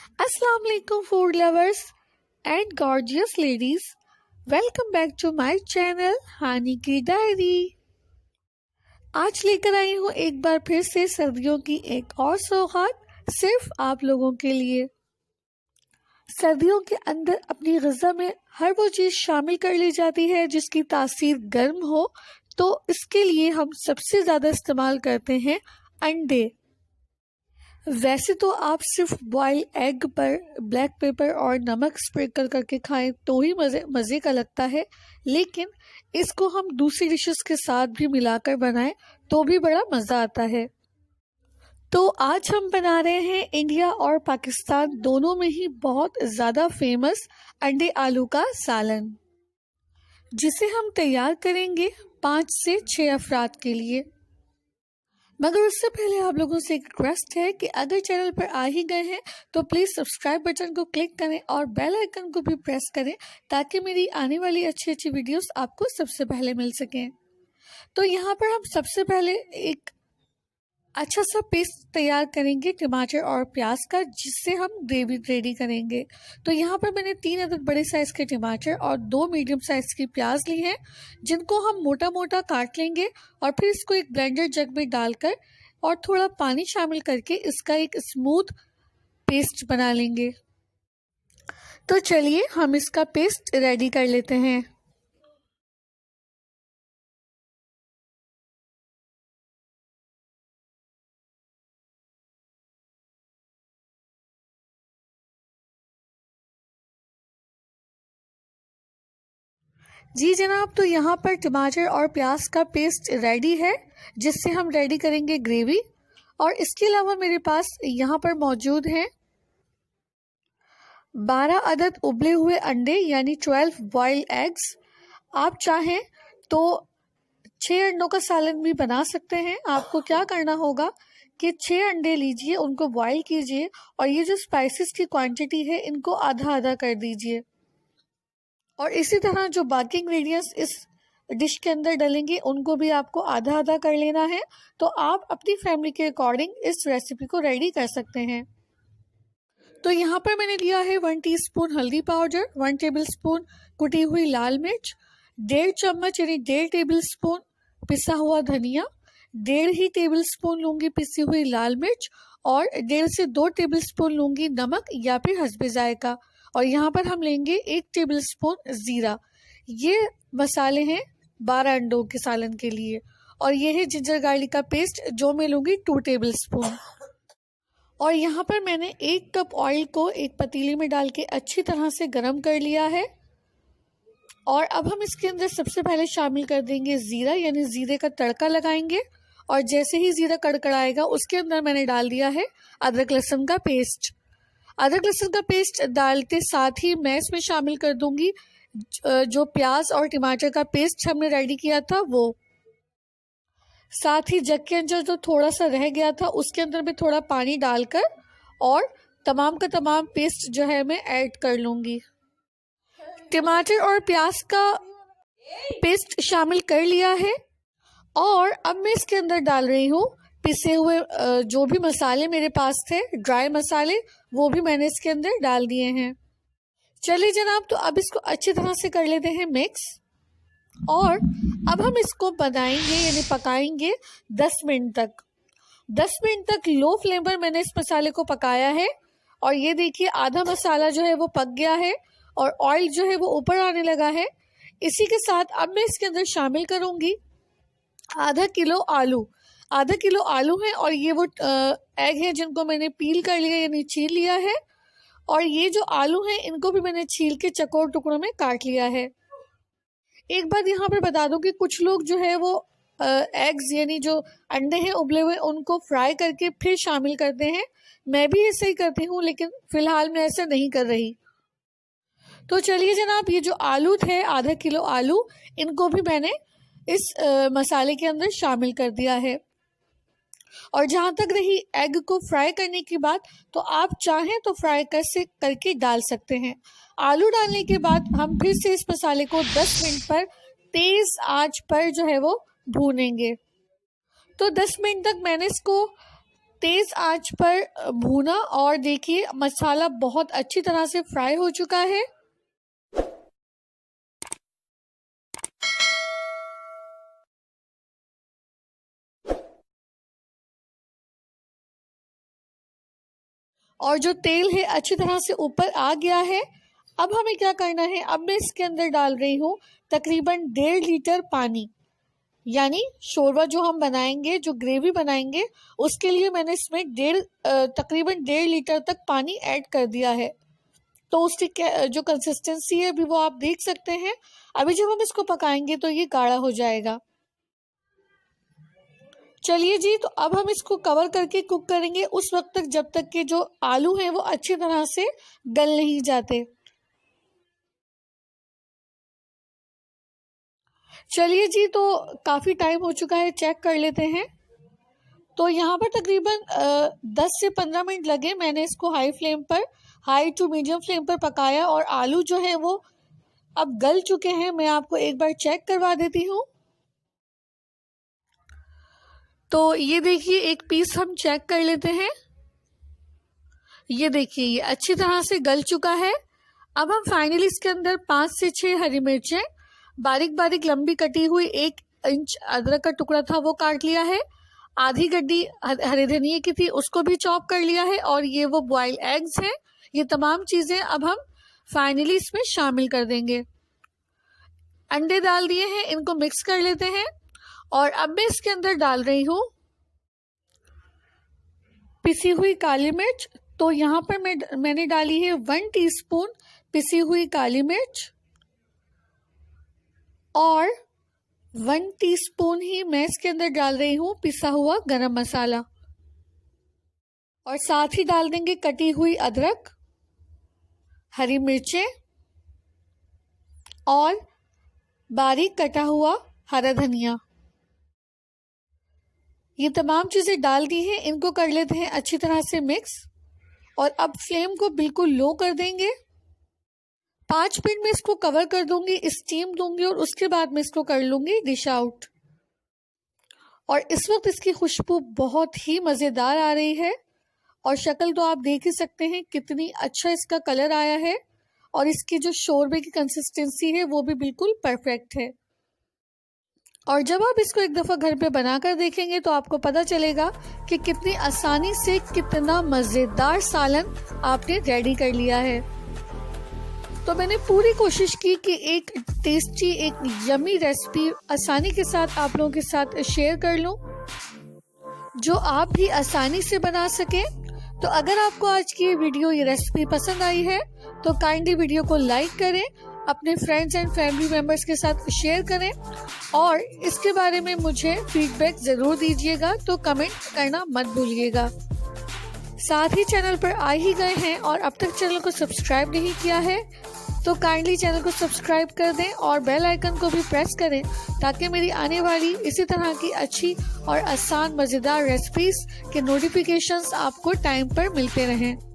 Assalamu alaikum food lovers and gorgeous ladies. Welcome back to my channel हानी की diary. आज लेकर आई हूँ एक बार फिर से सर्दियों की एक और सौगात सिर्फ आप लोगों के लिए। सर्दियों के अंदर अपनी ग़िज़ा में हर वो चीज़ शामिल कर ली जाती है जिसकी तासीर गर्म हो, तो इसके लिए हम सबसे ज़्यादा इस्तेमाल करते हैं अंडे। वैसे तो आप सिर्फ बॉयल एग पर ब्लैक पेपर और नमक स्प्रिंकल करके खाएं तो ही मज़े का लगता है, लेकिन इसको हम दूसरी डिशेस के साथ भी मिलाकर बनाएं तो भी बड़ा मज़ा आता है। तो आज हम बना रहे हैं इंडिया और पाकिस्तान दोनों में ही बहुत ज़्यादा फेमस अंडे आलू का सालन, जिसे हम तैयार करेंगे 5 से 6 अफराद के लिए। मगर उससे पहले आप लोगों से एक रिक्वेस्ट है कि अगर चैनल पर आ ही गए हैं तो प्लीज़ सब्सक्राइब बटन को क्लिक करें और बेल आइकन को भी प्रेस करें ताकि मेरी आने वाली अच्छी वीडियोस आपको सबसे पहले मिल सकें। तो यहाँ पर हम सबसे पहले एक अच्छा सा पेस्ट तैयार करेंगे टमाटर और प्याज का, जिससे हम ग्रेवी रेडी करेंगे। तो यहाँ पर मैंने 3 अदद बड़े साइज़ के टमाटर और 2 मीडियम साइज़ की प्याज ली हैं, जिनको हम मोटा मोटा काट लेंगे और फिर इसको एक ब्लेंडर जग में डालकर और थोड़ा पानी शामिल करके इसका एक स्मूथ पेस्ट बना लेंगे। तो चलिए हम इसका पेस्ट रेडी कर लेते हैं। जी जनाब, तो यहाँ पर टमाटर और प्याज का पेस्ट रेडी है, जिससे हम रेडी करेंगे ग्रेवी। और इसके अलावा मेरे पास यहाँ पर मौजूद हैं 12 अदद उबले हुए अंडे यानी 12 बॉइल्ड एग्स। आप चाहें तो 6 अंडों का सालन भी बना सकते हैं। आपको क्या करना होगा कि 6 अंडे लीजिए, उनको बॉईल कीजिए और ये जो स्पाइसेस की क्वांटिटी है इनको आधा आधा कर दीजिए। और इसी तरह जो बाकी इंग्रेडिएंट्स इस डिश के अंदर डलेंगे उनको भी आपको आधा आधा कर लेना है। तो आप अपनी फैमिली के अकॉर्डिंग इस रेसिपी को रेडी कर सकते हैं। तो यहाँ पर मैंने लिया है 1 टीस्पून हल्दी पाउडर, 1 टेबलस्पून कुटी हुई लाल मिर्च, 1.5 चम्मच यानी 1.5 टेबलस्पून पिसा हुआ धनिया, 1.5 ही टेबलस्पून लूँगी पिसी हुई लाल मिर्च और 1.5 से 2 टेबलस्पून लूँगी नमक या फिर हस्बे जायका। और यहाँ पर हम लेंगे 1 टेबलस्पून ज़ीरा। ये मसाले हैं 12 अंडों के सालन के लिए। और ये है जिंजर गार्लिक का पेस्ट, जो मैं लूँगी 2 टेबलस्पून। और यहाँ पर मैंने 1 कप ऑयल को एक पतीले में डाल के अच्छी तरह से गर्म कर लिया है। और अब हम इसके अंदर सबसे पहले शामिल कर देंगे ज़ीरा, यानी ज़ीरे का तड़का लगाएंगे। और जैसे ही ज़ीरा कड़कड़ाएगा उसके अंदर मैंने डाल दिया है अदरक लहसुन का पेस्ट। अदरक लहसुन का पेस्ट डालते साथ ही मैं इसमें शामिल कर दूंगी जो प्याज और टमाटर का पेस्ट हमने रेडी किया था वो। साथ ही जग के अंदर जो थोड़ा सा रह गया था उसके अंदर भी थोड़ा पानी डालकर और तमाम का तमाम पेस्ट जो है मैं ऐड कर लूँगी। टमाटर और प्याज का पेस्ट शामिल कर लिया है और अब मैं इसके अंदर डाल रही हूँ पिसे हुए जो भी मसाले मेरे पास थे, ड्राई मसाले, वो भी मैंने इसके अंदर डाल दिए हैं। चलिए जनाब, तो अब इसको अच्छी तरह से कर लेते हैं मिक्स। और अब हम इसको बनाएंगे यानी पकाएंगे 10 मिनट तक। 10 मिनट तक लो फ्लेम पर मैंने इस मसाले को पकाया है। और ये देखिए आधा मसाला जो है वो पक गया है और ऑयल जो है वो ऊपर आने लगा है। इसी के साथ अब मैं इसके अंदर शामिल करूँगी आधा किलो आलू है। और ये वो एग है जिनको मैंने पील कर लिया यानी छील लिया है। और ये जो आलू हैं इनको भी मैंने छील के चौकोर टुकड़ों में काट लिया है। एक बात यहाँ पर बता दूं कि कुछ लोग जो है वो एग्स यानी जो अंडे हैं उबले हुए उनको फ्राई करके फिर शामिल करते हैं। मैं भी ऐसे ही करती हूँ, लेकिन फ़िलहाल मैं ऐसा नहीं कर रही। तो चलिए जनाब, ये जो आलू थे आधा किलो आलू, इनको भी मैंने इस मसाले के अंदर शामिल कर दिया है। और जहाँ तक रही एग को फ्राई करने की बात, तो आप चाहें तो फ्राई करके डाल सकते हैं। आलू डालने के बाद हम फिर से इस मसाले को 10 मिनट पर तेज़ आंच पर जो है वो भूनेंगे। तो 10 मिनट तक मैंने इसको तेज़ आंच पर भूना और देखिए मसाला बहुत अच्छी तरह से फ्राई हो चुका है। और जो तेल है अच्छी तरह से ऊपर आ गया है। अब हमें क्या करना है, अब मैं इसके अंदर डाल रही हूँ तकरीबन 1.5 लीटर पानी। यानी शोरबा जो हम बनाएंगे, जो ग्रेवी बनाएंगे, उसके लिए मैंने इसमें तकरीबन 1.5 लीटर तक पानी ऐड कर दिया है। तो उसकी जो कंसिस्टेंसी है अभी वो आप देख सकते हैं। अभी जब हम इसको पकाएंगे तो ये गाढ़ा हो जाएगा। चलिए जी, तो अब हम इसको कवर करके कुक करेंगे उस वक्त तक जब तक कि जो आलू हैं वो अच्छी तरह से गल नहीं जाते। चलिए जी, तो काफ़ी टाइम हो चुका है, चेक कर लेते हैं। तो यहाँ पर तकरीबन 10 से 15 मिनट लगे। मैंने इसको हाई टू मीडियम फ्लेम पर पकाया और आलू जो है वो अब गल चुके हैं। मैं आपको एक बार चेक करवा देती हूँ। तो ये देखिए, एक पीस हम चेक कर लेते हैं। ये देखिए, ये अच्छी तरह से गल चुका है। अब हम फाइनली इसके अंदर 5 से 6 हरी मिर्चें बारीक बारीक लंबी कटी हुई, 1 इंच अदरक का टुकड़ा था वो काट लिया है, आधी गड्डी हरे धनिए की थी उसको भी चॉप कर लिया है, और ये वो बॉइल्ड एग्स हैं। ये तमाम चीज़ें अब हम फाइनली इसमें शामिल कर देंगे। अंडे डाल दिए हैं, इनको मिक्स कर लेते हैं। और अब मैं इसके अंदर डाल रही हूँ पिसी हुई काली मिर्च। तो यहाँ पर मैंने डाली है 1 टीस्पून पिसी हुई काली मिर्च, और 1 टीस्पून ही मैं इसके अंदर डाल रही हूँ पिसा हुआ गरम मसाला, और साथ ही डाल देंगे कटी हुई अदरक, हरी मिर्चें और बारीक कटा हुआ हरा धनिया। ये तमाम चीज़ें डाल दी हैं, इनको कर लेते हैं अच्छी तरह से मिक्स। और अब फ्लेम को बिल्कुल लो कर देंगे। 5 मिनट में इसको कवर कर दूंगी, स्टीम दूंगी, और उसके बाद मैं इसको कर लूंगी डिश आउट। और इस वक्त इसकी खुशबू बहुत ही मज़ेदार आ रही है, और शक्ल तो आप देख ही सकते हैं कितनी अच्छा इसका कलर आया है, और इसकी जो शोरबे की कंसिस्टेंसी है वो भी बिल्कुल परफेक्ट है। और जब आप इसको एक दफ़ा घर पे बनाकर देखेंगे तो आपको पता चलेगा कि कितनी आसानी से कितना मज़ेदार सालन आपने रेडी कर लिया है। तो मैंने पूरी कोशिश की कि एक टेस्टी, एक यमी रेसिपी आसानी के साथ आप लोगों के साथ शेयर कर लूं, जो आप भी आसानी से बना सकें। तो अगर आपको आज की ये रेसिपी पसंद आई है तो काइंडली वीडियो को लाइक करें, अपने फ्रेंड्स एंड फैमिली मेम्बर्स के साथ शेयर करें, और इसके बारे में मुझे फीडबैक ज़रूर दीजिएगा। तो कमेंट करना मत भूलिएगा। साथ ही चैनल पर आ ही गए हैं और अब तक चैनल को सब्सक्राइब नहीं किया है तो काइंडली चैनल को सब्सक्राइब कर दें और बेल आइकन को भी प्रेस करें, ताकि मेरी आने वाली इसी तरह की अच्छी और आसान मज़ेदार रेसिपीज़ के नोटिफिकेशंस आपको टाइम पर मिलते रहें।